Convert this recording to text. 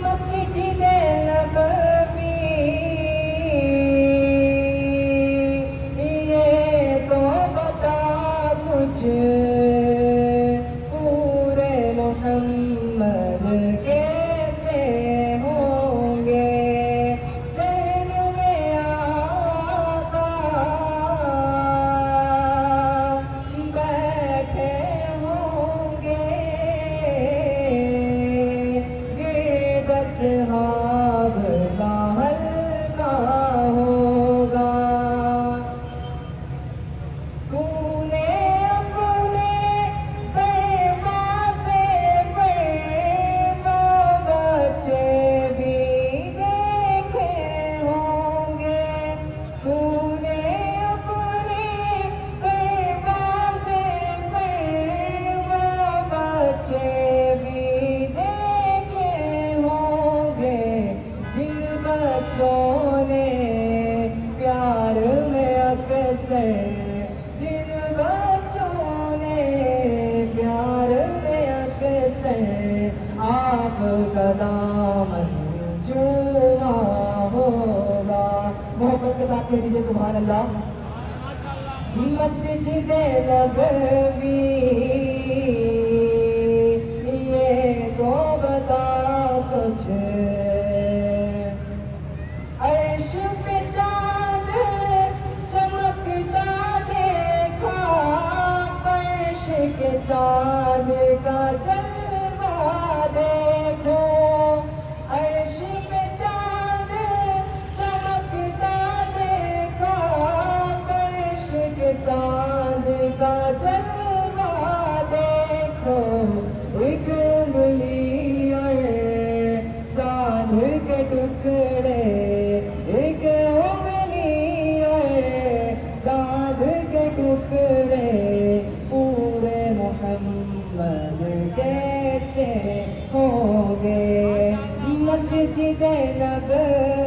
مسجد نبوی یہ تو بتا کچھ پورے محمد کیسے ہوں گے سہن میں آقا بیٹھے ہوں گے گرد اصحاب کا حلقہ ہوگا تو نے اپنے دروازے پر وہ بچے بھی دیکھے ہوں گے تو نے اپنے دروازے پر وہ بچے بھی دیکھے ہوں گے جن بچوں نے پیار میں اکثر جن بچوں نے پیار میں اکثر آپ کا دامن چوما ہوگا محبت کے ساتھ کہہ دیجیے سبحان اللہ مسجد نبوی یہ تو بتا کچھ عرش پہ چاند چمکتا دیکھا فرش کے چاند کا جلوہ دیکھو عرش پہ چاند چمکتا دیکھا فرش کے چاند کا جلوہ دیکھو ایک انگلی اور چاند کے ٹکڑے ایک انگلی اور چاند کے ٹکڑے پورے محمد کیسے ہوں گے مسجد نبوی